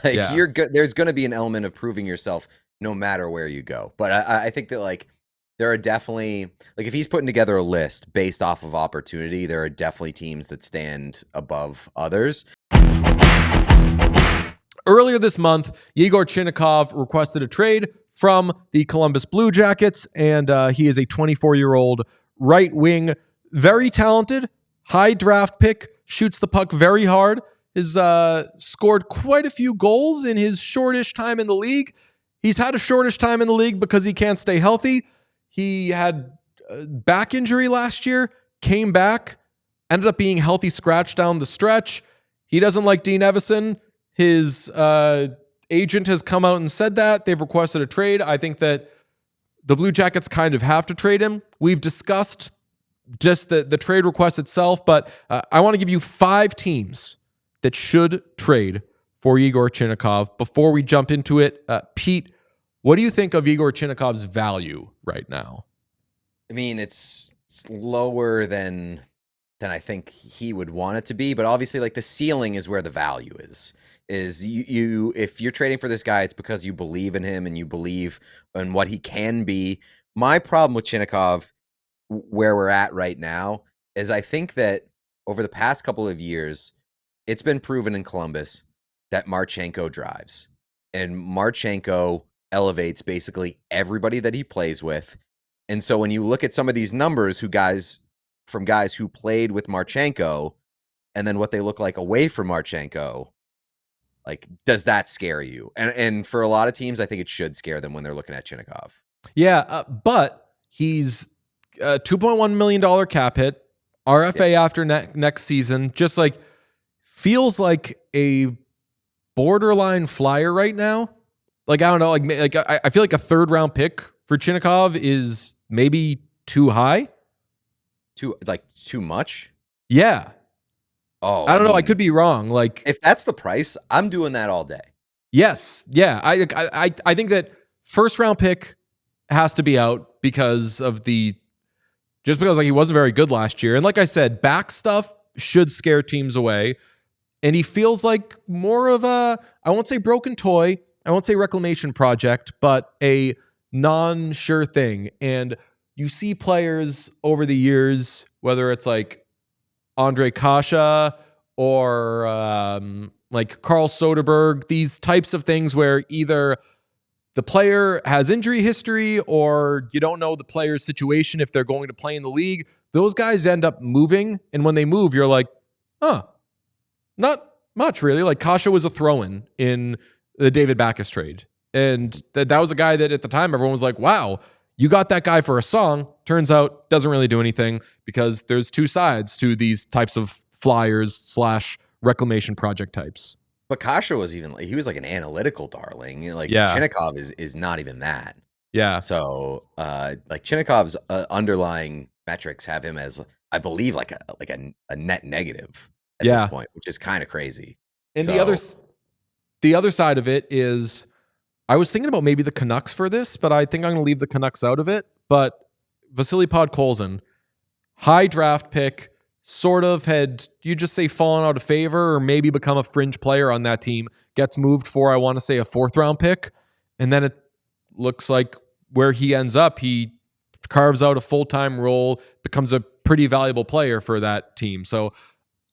Like Yeah. you're good. There's going to be an element of proving yourself no matter where you go. But I think that like there are definitely like if he's putting together a list based off of opportunity, there are definitely teams that stand above others. Earlier this month, Yegor Chinakhov requested a trade from the Columbus Blue Jackets, and he is a 24-year-old right wing, very talented, high draft pick, shoots the puck very hard, has scored quite a few goals in his shortish time in the league. He's had a shortish time in the league because he can't stay healthy. He had a back injury last year, came back, ended up being healthy scratch down the stretch. He doesn't like Dean Evison. His agent has come out and said that. They've requested a trade. I think that the Blue Jackets kind of have to trade him. We've discussed just the trade request itself, but I want to give you 5 teams that should trade for Yegor Chinakhov. Before we jump into it, Pete, what do you think of Yegor Chinakhov's value right now? I mean, it's lower than I think he would want it to be, but obviously like the ceiling is where the value is. Is you if you're trading for this guy, it's because you believe in him and you believe in what he can be. My problem with Chinakhov, where we're at right now, is I think that over the past couple of years, it's been proven in Columbus that Marchenko drives. And Marchenko elevates basically everybody that he plays with. And so when you look at some of these numbers guys who played with Marchenko and then what they look like away from Marchenko, like, does that scare you? And for a lot of teams, I think it should scare them when they're looking at Chinakhov. Yeah, but he's a $2.1 million cap hit, RFA after next season. Just like feels like a borderline flyer right now. Like I don't know, like I feel like a 3rd round pick for Chinakhov is maybe too high. Too much? Yeah. Oh, I don't know. I could be wrong. Like if that's the price, I'm doing that all day. Yes. Yeah. I think that 1st round pick has to be out because like he wasn't very good last year. And like I said, back stuff should scare teams away. And he feels like more of a, I won't say broken toy, I won't say reclamation project, but a non-sure thing. And you see players over the years, whether it's like Andre Kasha or like Carl Soderberg, these types of things where either the player has injury history or you don't know the player's situation if they're going to play in the league. Those guys end up moving. And when they move, you're like, not much really. Like Kasha was a throw-in in the David Backes trade. And that was a guy that at the time everyone was like, wow, you got that guy for a song. Turns out doesn't really do anything because there's 2 sides to these types of flyers / reclamation project types. But Kasha was he was like an analytical darling. Like Chinakhov is not even that. Yeah. So like Chinakhov's underlying metrics have him as, I believe, like a net negative at this point, which is kind of crazy. And the other side of it is, I was thinking about maybe the Canucks for this, but I think I'm going to leave the Canucks out of it. But Vasily Podkolzin, high draft pick, sort of had, you just say fallen out of favor or maybe become a fringe player on that team, gets moved for, I want to say, a 4th round pick. And then it looks like where he ends up, he carves out a full-time role, becomes a pretty valuable player for that team. So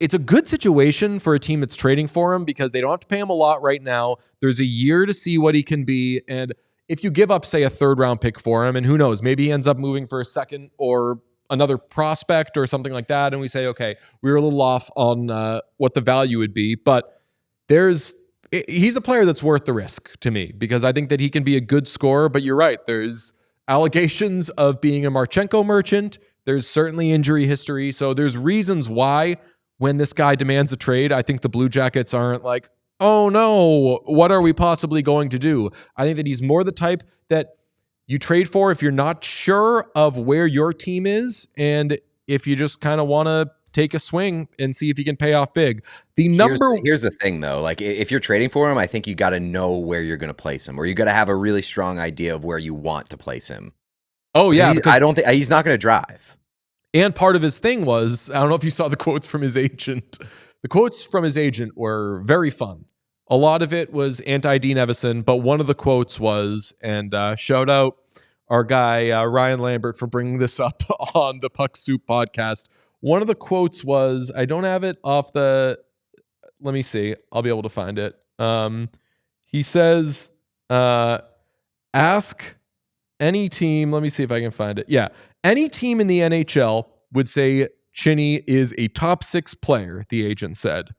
it's a good situation for a team that's trading for him because they don't have to pay him a lot right now. There's a year to see what he can be. And if you give up, say, a 3rd round pick for him, and who knows, maybe he ends up moving for a 2nd or another prospect or something like that. And we say, okay, we were a little off on what the value would be. But he's a player that's worth the risk to me because I think that he can be a good scorer. But you're right. There's allegations of being a Marchenko merchant. There's certainly injury history. So there's reasons why when this guy demands a trade, I think the Blue Jackets aren't like, oh no, what are we possibly going to do? I think that he's more the type that you trade for if you're not sure of where your team is and if you just kind of want to take a swing and see if he can pay off big. Here's the thing though, like if you're trading for him, I think you got to know where you're going to place him, or you got to have a really strong idea of where you want to place him. Oh yeah, I don't think he's not going to drive. And part of his thing was, I don't know if you saw the quotes from his agent. The quotes from his agent were very fun A lot of it was anti-Dean Evison, but one of the quotes was, and shout out our guy Ryan Lambert for bringing this up on the Puck Soup podcast. One of the quotes was, I don't have it off the, let me see, I'll be able to find it. He says, ask any team, let me see if I can find it. Yeah, any team in the NHL would say Chinny is a top 6 player, the agent said.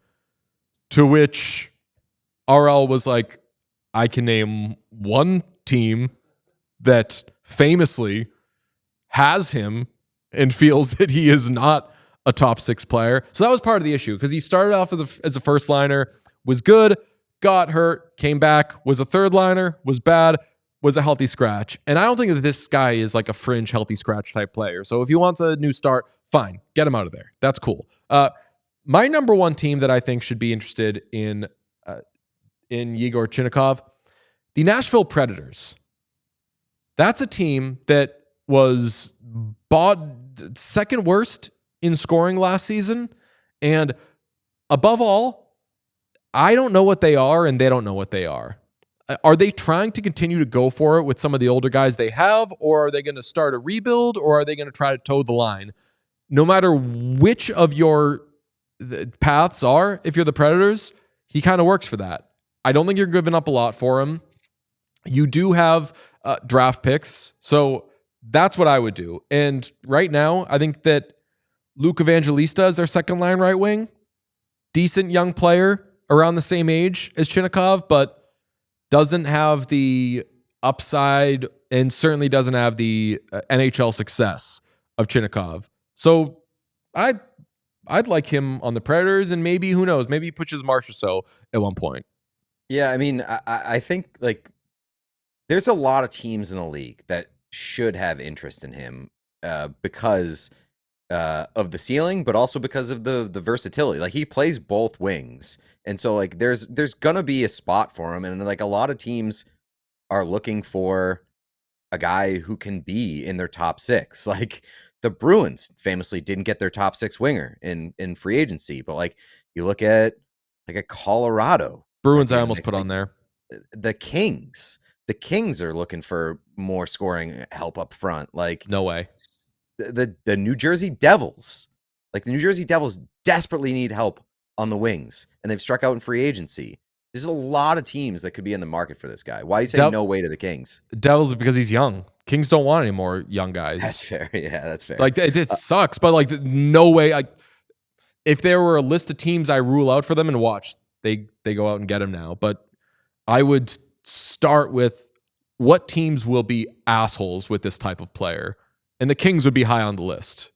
To which RL was like, I can name one team that famously has him and feels that he is not a top 6 player. So that was part of the issue because he started off as a first liner, was good, got hurt, came back, was a third liner, was bad, was a healthy scratch. And I don't think that this guy is like a fringe healthy scratch type player. So if he wants a new start, fine, get him out of there. That's cool. My number one team that I think should be interested in Yegor Chinakhov, the Nashville Predators. That's a team that was bought second worst in scoring last season. And above all, I don't know what they are and they don't know what they are. Are they trying to continue to go for it with some of the older guys they have, or are they going to start a rebuild, or are they going to try to toe the line? No matter which of your paths are, if you're the Predators, he kind of works for that. I don't think you're giving up a lot for him. You do have draft picks, so that's what I would do. And right now, I think that Luke Evangelista is their second line right wing. Decent young player, around the same age as Chinakhov, but doesn't have the upside and certainly doesn't have the NHL success of Chinakhov. So I'd like him on the Predators, and maybe, who knows, maybe he pushes Marchessault at one point. Yeah, I mean, I think like there's a lot of teams in the league that should have interest in him because of the ceiling, but also because of the versatility. Like he plays both wings. And so like there's gonna be a spot for him. And like a lot of teams are looking for a guy who can be in their top 6. Like the Bruins famously didn't get their top 6 winger in free agency. But like you look at like a Colorado. Bruins I almost put on there. The Kings. The Kings are looking for more scoring help up front. Like no way. The New Jersey Devils. Like the New Jersey Devils desperately need help on the wings, and they've struck out in free agency. There's a lot of teams that could be in the market for this guy. Why do you say no way to the Kings? Devils because he's young. Kings don't want any more young guys. That's fair. Yeah, that's fair. Like it sucks, but like no way. If there were a list of teams I rule out for them and watch, they go out and get him now. But I would start with what teams will be assholes with this type of player, and the Kings would be high on the list.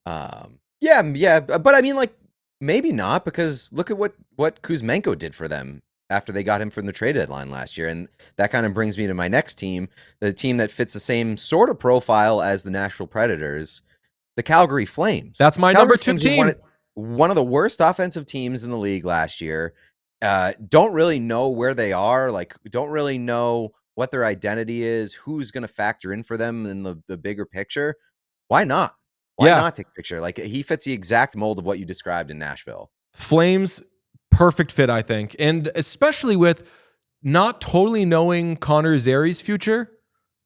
Yeah, but I mean, like maybe not, because look at what Kuzmenko did for them after they got him from the trade deadline last year, and that kind of brings me to my next team, the team that fits the same sort of profile as the Nashville Predators, the Calgary Flames. That's my Calgary number 2 Flames team. One of the worst offensive teams in the league last year. Don't really know where they are. Like, don't really know what their identity is, who's going to factor in for them in the bigger picture. Why not? Why not take a picture? Like, he fits the exact mold of what you described in Nashville. Flames, perfect fit, I think. And especially with not totally knowing Connor Zari's future,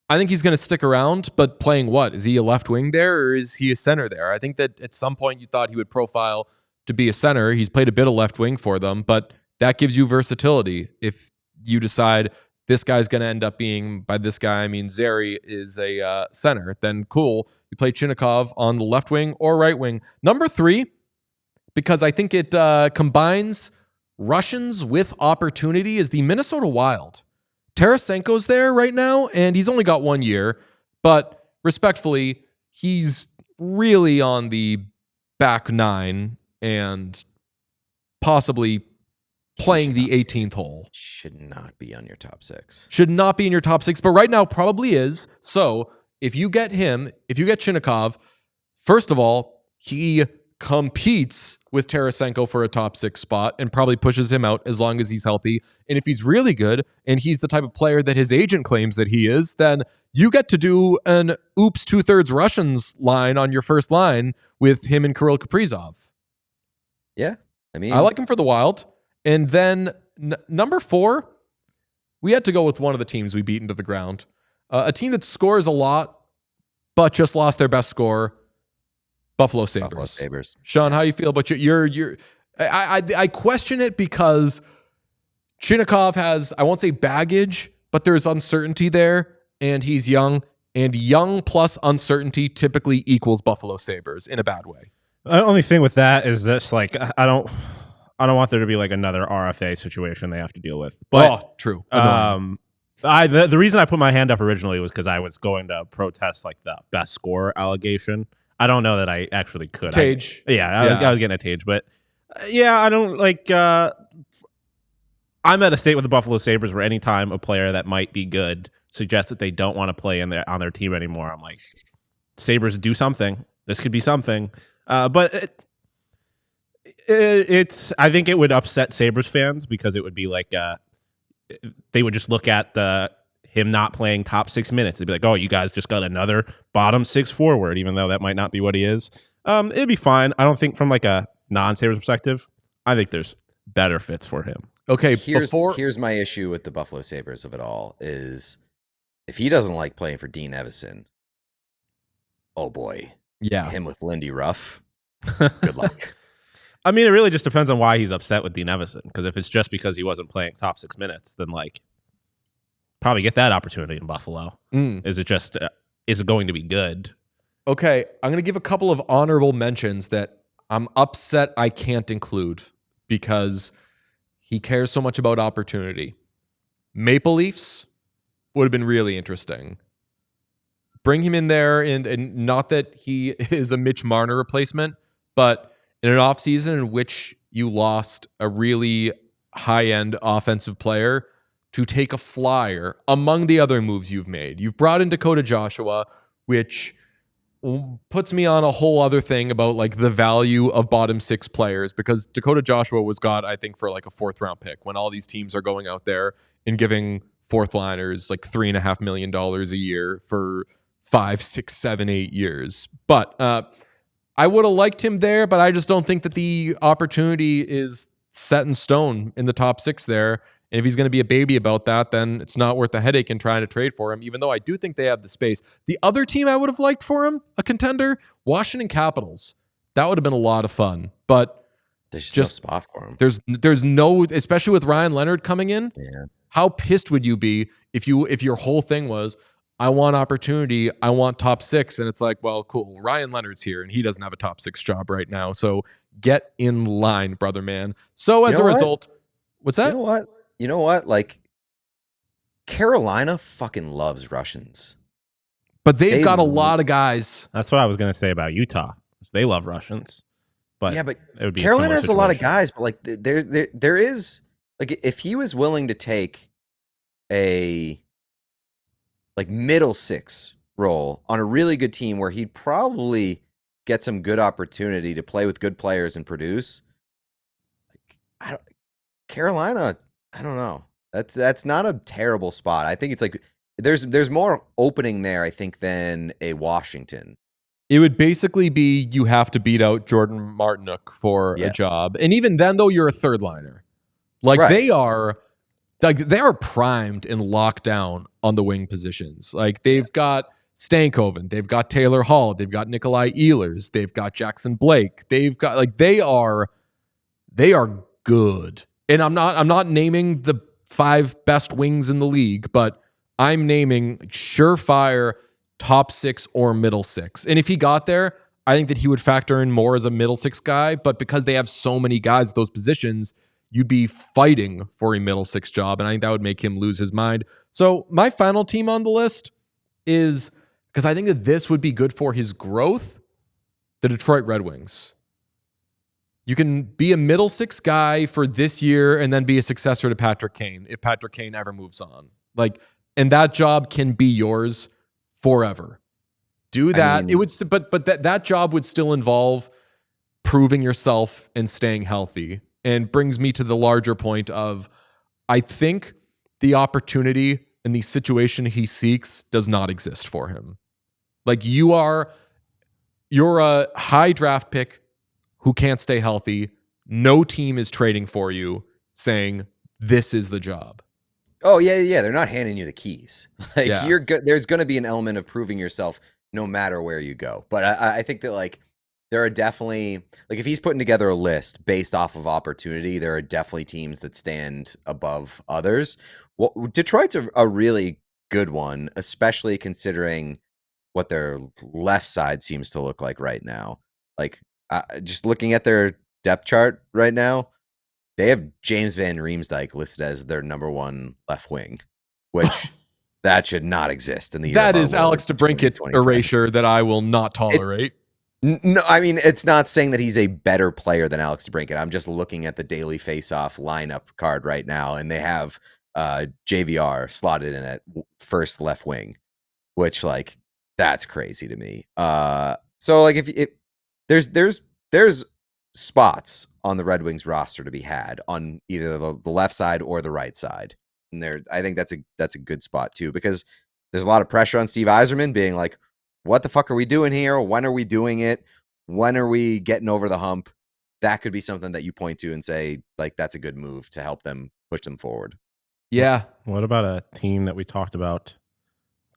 I think he's going to stick around, but playing what? Is he a left wing there, or is he a center there? I think that at some point you thought he would profile to be a center. He's played a bit of left wing for them, but that gives you versatility. If you decide this guy's going to end up being, by this guy, I mean Zary is a center, then cool. You play Chinakhov on the left wing or right wing. Number 3, because I think it combines Russians with opportunity, is the Minnesota Wild. Tarasenko's there right now, and he's only got 1 year, but respectfully, he's really on the back 9 and possibly playing the 18th hole. Should not be on your top 6. Should not be in your top 6, but right now probably is. So if you get him, if you get Chinakhov, first of all, he competes with Tarasenko for a top 6 spot and probably pushes him out as long as he's healthy. And if he's really good and he's the type of player that his agent claims that he is, then you get to do an oops 2/3 Russians line on your first line with him and Kirill Kaprizov. Yeah. I mean, I like him for the Wild. And then number 4, we had to go with one of the teams we beat into the ground. A team that scores a lot, but just lost their best scorer, Buffalo Sabres. Buffalo Sabres. Sean, how you feel about your I question it because Chinakhov has, I won't say baggage, but there's uncertainty there, and he's young, and young plus uncertainty typically equals Buffalo Sabres in a bad way. The only thing with that is this, like, I don't want there to be like another RFA situation they have to deal with. But true. The reason I put my hand up originally was because I was going to protest like the best score allegation. I don't know that I actually could. Tage. I was getting a Tage, but I don't like. I'm at a state with the Buffalo Sabres where anytime a player that might be good suggests that they don't want to play on their team anymore, I'm like, Sabres, do something. This could be something. But it's. I think it would upset Sabres fans because it would be like they would just look at him not playing top 6 minutes. They'd be like, "Oh, you guys just got another bottom 6 forward," even though that might not be what he is. It'd be fine. I don't think from like a non-Sabres perspective, I think there's better fits for him. Okay, here's my issue with the Buffalo Sabres of it all is if he doesn't like playing for Dean Evison, oh boy. Yeah. Him with Lindy Ruff. Good luck. I mean, it really just depends on why he's upset with Dean Evison. Because if it's just because he wasn't playing top 6 minutes, then like probably get that opportunity in Buffalo. Is it just is it going to be good? Okay, I'm going to give a couple of honorable mentions that I'm upset I can't include because he cares so much about opportunity. Maple Leafs would have been really interesting. Bring him in there, and not that he is a Mitch Marner replacement, but in an offseason in which you lost a really high-end offensive player to take a flyer among the other moves you've made. You've brought in Dakota Joshua, which puts me on a whole other thing about like the value of bottom 6 players, because Dakota Joshua was got, I think, for like a 4th-round pick when all these teams are going out there and giving 4th-liners like $3.5 million a year for 5, 6, 7, 8 years. But I would have liked him there, but I just don't think that the opportunity is set in stone in the top 6 there. And if he's going to be a baby about that, then it's not worth the headache in trying to trade for him, even though I do think they have the space. The other team I would have liked for him, a contender, Washington Capitals. That would have been a lot of fun. But there's just no spot for him. There's no, especially with Ryan Leonard coming in. Yeah. How pissed would you be if your whole thing was, I want opportunity, I want top 6, and it's like, well, cool, Ryan Leonard's here, and he doesn't have a top 6 job right now, so get in line, brother man. So as a result, what's that? You know what? Like, Carolina fucking loves Russians. But they've got a lot of guys. That's what I was going to say about Utah. They love Russians. But yeah, but it would be Carolina has a lot of guys, but like there is, like, if he was willing to take a like middle 6 role on a really good team where he'd probably get some good opportunity to play with good players and produce. Carolina, I don't know. That's not a terrible spot. I think it's like there's more opening there, I think, than a Washington. It would basically be you have to beat out Jordan Martinook for a job. And even then, though, you're a 3rd liner. Like they are primed and locked down on the wing positions. Like they've got Stankoven, they've got Taylor Hall, they've got Nikolai Ehlers, they've got Jackson Blake. They've got like they are good. And I'm not naming the 5 best wings in the league, but I'm naming surefire top 6 or middle 6. And if he got there, I think that he would factor in more as a middle 6 guy. But because they have so many guys at those positions, you'd be fighting for a middle 6 job. And I think that would make him lose his mind. So my final team on the list is, because I think that this would be good for his growth, the Detroit Red Wings. You can be a middle 6 guy for this year and then be a successor to Patrick Kane if Patrick Kane ever moves on. Like, and that job can be yours forever. Do that. I mean, it would, but that job would still involve proving yourself and staying healthy. And brings me to the larger point of, I think the opportunity and the situation he seeks does not exist for him. Like you're a high draft pick who can't stay healthy. No team is trading for you saying this is the job. Oh yeah. They're not handing you the keys. Like Yeah. you're good. There's going to be an element of proving yourself no matter where you go. But I think that like there are definitely like if he's putting together a list based off of opportunity, there are definitely teams that stand above others. Well, Detroit's a really good one, especially considering what their left side seems to look like right now. Like just looking at their depth chart right now, they have James Van Riemsdyk listed as their number one left wing, which that should not exist in the year. That of our is Lord, Alex DeBrincat 2020. erasure that I will not tolerate. No, I mean, it's not saying that he's a better player than Alex DeBrincat. I'm just looking at the daily face-off lineup card right now, and they have JVR slotted in at first left wing, which like that's crazy to me. So like if there's spots on the Red Wings roster to be had on either the left side or the right side, and I think that's a good spot too, because there's a lot of pressure on Steve Yzerman being like, what the fuck are we doing here? When are we doing it? When are we getting over the hump? That could be something that you point to and say, like, that's a good move to help them push them forward. Yeah. What about a team that we talked about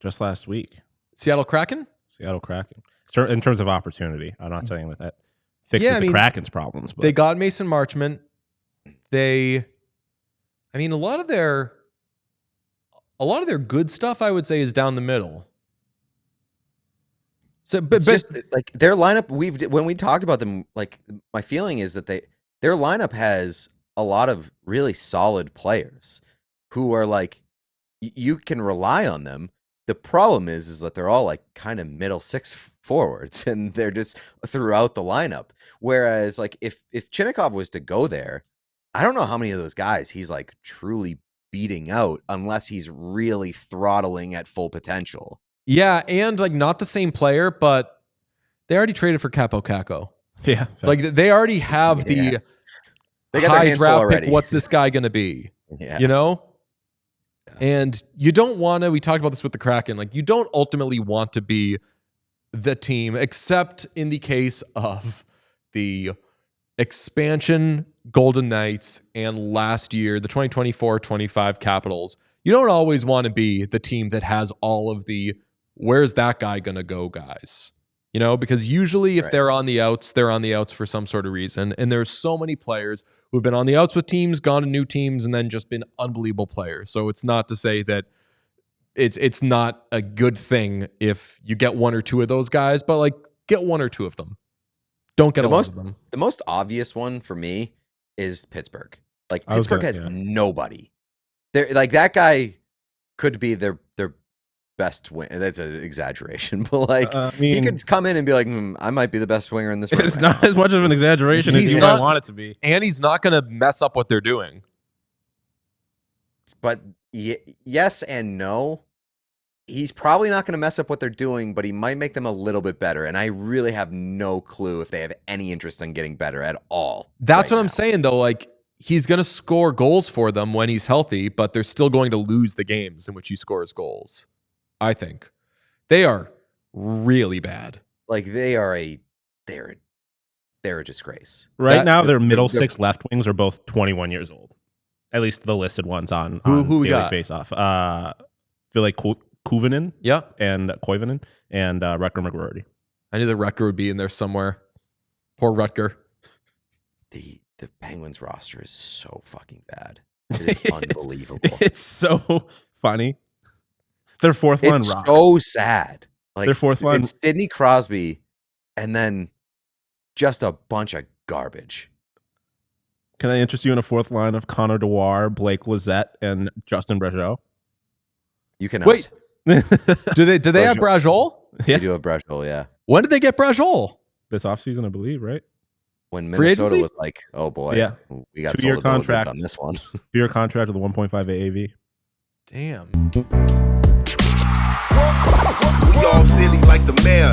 just last week? Seattle Kraken? Seattle Kraken. In terms of opportunity, I'm not saying that fixes the Kraken's problems. But they got Mason Marchment. A lot of their good stuff, I would say, is down the middle. So, but just like their lineup, when we talked about them, like my feeling is that their lineup has a lot of really solid players who are like you can rely on them. The problem is that they're all like kind of middle six forwards, and they're just throughout the lineup. Whereas like if Chinakhov was to go there, I don't know how many of those guys he's like truly beating out unless he's really throttling at full potential. Yeah, and like not the same player, but they already traded for Capo Caco. Yeah. Like they already have the they got their high hands full draft already. pick. What's this guy going to be? Yeah. You know? And you don't want to, we talked about this with the Kraken, like you don't ultimately want to be the team, except in the case of the expansion Golden Knights and last year, the 2024-25 Capitals. You don't always want to be the team that has all of the where's that guy going to go guys, you know, because usually if they're on the outs for some sort of reason. And there's so many players who've been on the outs with teams, gone to new teams, and then just been unbelievable players. So it's not to say that it's not a good thing if you get one or two of those guys, but like get one or two of them. Don't get a lot of them. The most obvious one for me is Pittsburgh. Like Pittsburgh has nobody. They're like that guy could be their best wing. That's an exaggeration, but like he could come in and be like, I might be the best winger in this room. It's not as much of an exaggeration as you might want it to be. And he's not going to mess up what they're doing. But yes and no. He's probably not going to mess up what they're doing, but he might make them a little bit better. And I really have no clue if they have any interest in getting better at all. That's what I'm saying, though. Like, he's going to score goals for them when he's healthy, but they're still going to lose the games in which he scores goals. I think they are really bad. Like they're a disgrace. Right now, their middle six left wings are both 21 years old. At least the listed ones on who we Daily got? Face-Off. I feel like Koivunen, yeah, and Koivunen and Rutger McGroarty. I knew that Rutger would be in there somewhere. Poor Rutger. The Penguins roster is so fucking bad. It is unbelievable. It's so funny. Their fourth line it's rocks. So sad. Like their fourth line, it's Sidney Crosby, and then just a bunch of garbage. Can I interest you in a fourth line of Connor Dewar, Blake Lizette, and Justin Brazeau? You cannot. Wait. do they have Brajol? Yeah. They do have Brajol, yeah. When did they get Brajol? This offseason, I believe, right? When Minnesota was like, oh boy, yeah, we got 2-year contract on this one. 2-year contract with a 1.5 AAV. Damn. We all silly like the mayor.